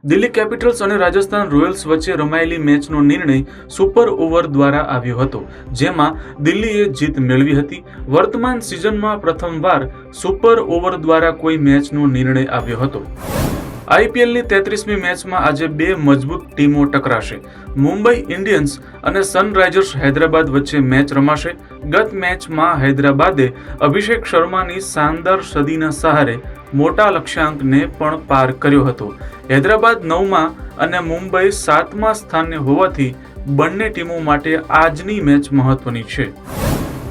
Delhi Capitals અને Rajasthan Royals વચ્ચે રમાયેલી મેચનો નિર્ણય સુપર ઓવર દ્વારા આવ્યો હતો, જેમાં દિલ્હીએ જીત મેળવી હતી. વર્તમાન સિઝનમાં પ્રથમવાર સુપર ઓવર દ્વારા કોઈ મેચનો નિર્ણય આવ્યો હતો. આઈપીએલની 33મી મેચમાં આજે બે મજબૂત ટીમો ટકરાશે. મુંબઈ ઇન્ડિયન્સ અને સનરાઇઝર્સ હૈદરાબાદ વચ્ચે મેચ રમાશે. ગત મેચમાં હૈદરાબાદે અભિષેક શર્માની શાનદાર સદીના સહારે મોટા લક્ષ્યાંકને પણ પાર કર્યો હતો. હૈદરાબાદ 9મા અને મુંબઈ 7મા સ્થાને હોવાથી બંને ટીમો માટે આજની મેચ મહત્વની છે.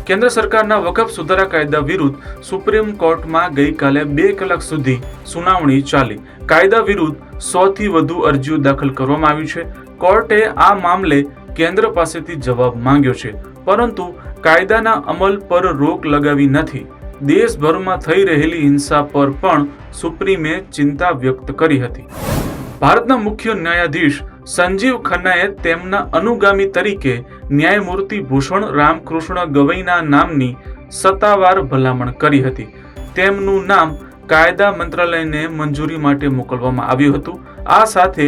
કેન્દ્ર સરકારના વકફ સુધારા કાયદા વિરુદ્ધ સુપ્રીમ કોર્ટમાં ગઈકાલે 2 કલાક સુધી સુનાવણી ચાલી. કાયદા વિરુદ્ધ 100થી વધુ અરજીઓ દાખલ કરવામાં આવી છે. કોર્ટે આ મામલે કેન્દ્ર પાસેથી જવાબ માંગ્યો છે, પરંતુ કાયદાના અમલ પર રોક લગાવી નથી. દેશભરમાં થઈ રહેલી હિંસા પર પણ સુપ્રીમે ચિંતા વ્યક્ત કરી હતી. ભારતના મુખ્ય ન્યાયાધીશ સંજીવ ખન્નાએ તેમના અનુગામી તરીકે ન્યાયમૂર્તિ ભૂષણ રામકૃષ્ણ ગવઈના નામની સત્તાવાર ભલામણ કરી હતી. તેમનું નામ કાયદા મંત્રાલયને મંજૂરી માટે મોકલવામાં આવ્યું હતું. આ સાથે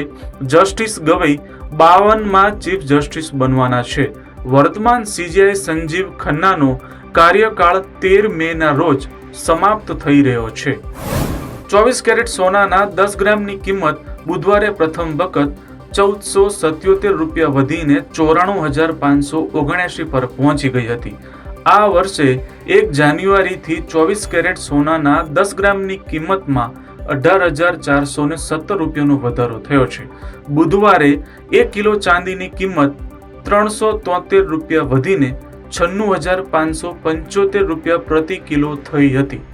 જસ્ટિસ ગવઈ 52માં ચીફ જસ્ટિસ બનવાના છે. વર્તમાન સીજેઆઈ સંજીવ ખન્નાનો કાર્યકાળ 13 મેના રોજ સમાપ્ત થઈ રહ્યો છે. 24 કેરેટ સોનાના 10 ગ્રામની કિંમત બુધવારે પ્રથમ વખત ₹1477 વધીને 94,579 પર પહોંચી ગઈ હતી. આ વર્ષે 1 જાન્યુઆરીથી 24 કેરેટ સોનાના 10 ગ્રામની કિંમતમાં ₹18,417નો વધારો થયો છે. બુધવારે 1 કિલો ચાંદીની કિંમત ₹373 વધીને ₹96,575 પ્રતિ કિલો થઈ હતી.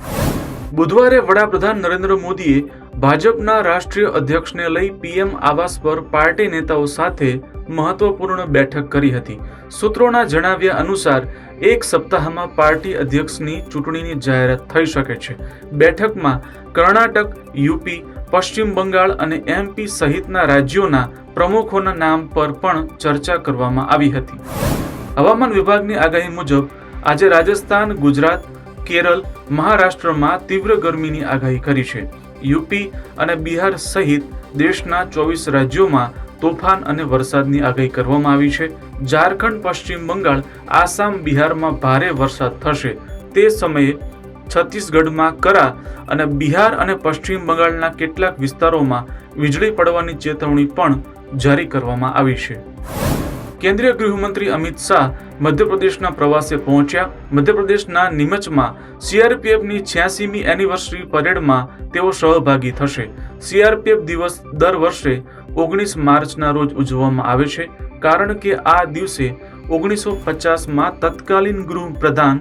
બુધવારે વડાપ્રધાન નરેન્દ્ર મોદીએ ભાજપના રાષ્ટ્રીય અધ્યક્ષને લઈ પીએમ આવાસ પર પાર્ટી નેતાઓ સાથે મહત્વપૂર્ણ બેઠક કરી હતી. સૂત્રોના જણાવ્યા અનુસાર 1 સપ્તાહમાં પાર્ટી અધ્યક્ષની ચૂંટણીની જાહેરાત થઈ શકે છે. બેઠકમાં કર્ણાટક, યુપી, પશ્ચિમ બંગાળ અને એમપી સહિતના રાજ્યોના પ્રમુખોના નામ પર પણ ચર્ચા કરવામાં આવી હતી. હવામાન વિભાગની આગાહી મુજબ આજે રાજસ્થાન, ગુજરાત, કેરળ, મહારાષ્ટ્રમાં તીવ્ર ગરમીની આગાહી કરી છે. યુપી અને બિહાર સહિત દેશના 24 રાજ્યોમાં તોફાન અને વરસાદની આગાહી કરવામાં આવી છે. ઝારખંડ, પશ્ચિમ બંગાળ, આસામ, બિહારમાં ભારે વરસાદ થશે. તે સમયે છત્તીસગઢમાં કરા અને બિહાર અને પશ્ચિમ બંગાળના કેટલાક વિસ્તારોમાં વીજળી પડવાની ચેતવણી પણ જારી કરવામાં આવી છે. કેન્દ્રીય ગૃહમંત્રી અમિત શાહ મધ્યપ્રદેશના પ્રવાસે પહોંચ્યા. મધ્યપ્રદેશના નીમચમાં સીઆરપીએફની 86મી એનિવર્સરી પરેડમાં તેઓ સહભાગી થશે. સીઆરપીએફ દિવસ દર વર્ષે 19 માર્ચના રોજ ઉજવવામાં આવે છે, કારણ કે આ દિવસે 1950માં તત્કાલીન ગૃહપ્રધાન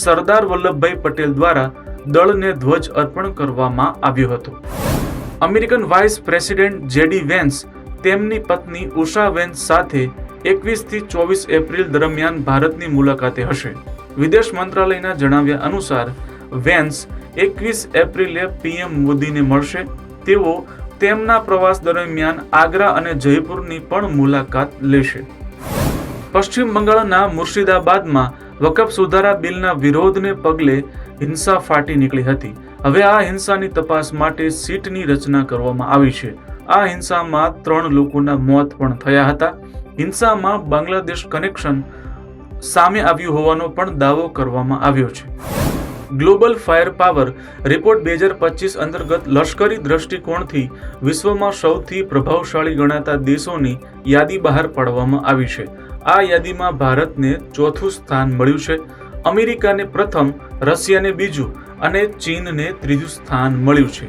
સરદાર વલ્લભભાઈ પટેલ દ્વારા દળને ધ્વજ અર્પણ કરવામાં આવ્યો હતો. American vice president JD Vance તેમની પત્ની ઉષા વેન્સ સાથે 21 થી 24 એપ્રિલ દરમિયાન ભારતની મુલાકાતે હશે. વિદેશ મંત્રાલયના જણાવ્યા અનુસાર વેન્સ 21 એપ્રિલે પીએમ મોદીને મળશે. તેઓ તેમના પ્રવાસ દરમિયાન આગ્રા અને જયપુરની પણ મુલાકાત લેશે. પશ્ચિમ બંગાળના મુર્શિદાબાદમાં વકફ સુધારા બિલના વિરોધને પગલે હિંસા ફાટી નીકળી હતી. હવે આ હિંસાની તપાસ માટે સીટની રચના કરવામાં આવી છે. આ હિંસામાં 3 લોકોના મોત પણ થયા હતા. હિંસામાં બાંગ્લાદેશ કનેક્શન સામે આવ્યું હોવાનો પણ દાવો કરવામાં આવ્યો છે. ગ્લોબલ ફાયર પાવર રિપોર્ટ 2025 અંતર્ગત લશ્કરી દ્રષ્ટિકોણથી વિશ્વમાં સૌથી પ્રભાવશાળી ગણાતા દેશોની યાદી બહાર પાડવામાં આવી છે. આ યાદીમાં ભારતને 4થું સ્થાન મળ્યું છે. અમેરિકાને પ્રથમ, રશિયાને બીજું અને ચીનને 3જું સ્થાન મળ્યું છે.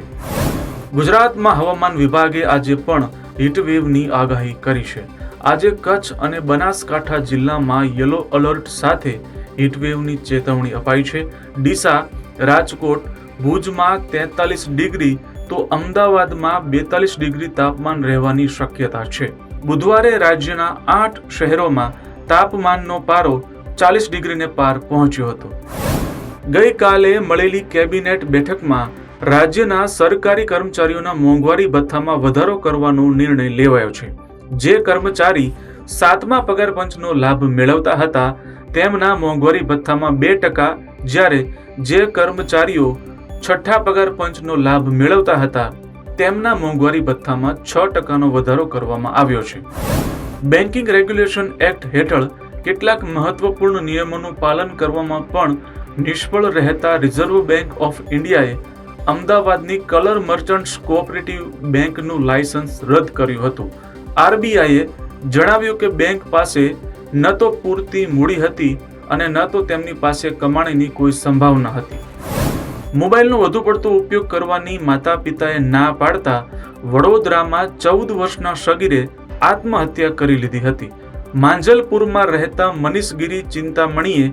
ગુજરાતમાં હવામાન વિભાગે આજે પણ હીટવેવની આગાહી કરી છે. આજે કચ્છ અને બનાસકાંઠા જિલ્લામાં યલો એલર્ટ સાથે હીટવેવની ચેતવણી અપાઈ છે. ડીસા, રાજકોટ, ભુજમાં 43 ડિગ્રી તો અમદાવાદમાં 42 ડિગ્રી તાપમાન રહેવાની શક્યતા છે. બુધવારે રાજ્યના 8 શહેરોમાં તાપમાનનો પારો 40 ડિગ્રીને પાર પહોંચ્યો હતો. ગઈકાલે મળેલી કેબિનેટ બેઠકમાં રાજ્યના સરકારી કર્મચારીઓના મોંઘવારી ભથ્થામાં વધારો કરવાનો નિર્ણય લેવાયો છે. જે કર્મચારી 7મા પગાર પંચનો લાભ મેળવતા હતા તેમના મોંઘવારી ભથ્થામાં 2%, જ્યારે જે કર્મચારીઓ 6ઠ્ઠા પગાર પંચનો લાભ મેળવતા હતા તેમના મોંઘવારી ભથ્થામાં 6% વધારો કરવામાં આવ્યો છે. બેન્કિંગ રેગ્યુલેશન એક્ટ હેઠળ કેટલાક મહત્વપૂર્ણ નિયમોનું પાલન કરવામાં પણ નિષ્ફળ રહેતા રિઝર્વ બેંક ઓફ ઇન્ડિયાએ અમદાવાદની કલર મર્ચન્ટ્સ કોઓપરેટિવ બેંકનું લાયસન્સ રદ કર્યું હતું. આરબીઆઈએ જણાવ્યું કે બેંક પાસે ન તો પૂરતી મૂડી હતી અને ન તો તેમની પાસે કમાણીની કોઈ સંભાવના હતી. મોબાઈલનો વધુ પડતો ઉપયોગ કરવાની માતા પિતાએ ના પાડતા વડોદરામાં 14 વર્ષના સગીરે આત્મહત્યા કરી લીધી હતી. માંજલપુરમાં રહેતા મનીષગીરી ચિંતામણીએ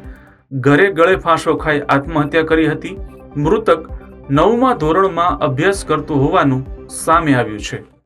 ઘરે ગળે ફાંસો ખાઈ આત્મહત્યા કરી હતી. મૃતક 9મા ધોરણમાં અભ્યાસ કરતો હોવાનું સામે આવ્યું છે.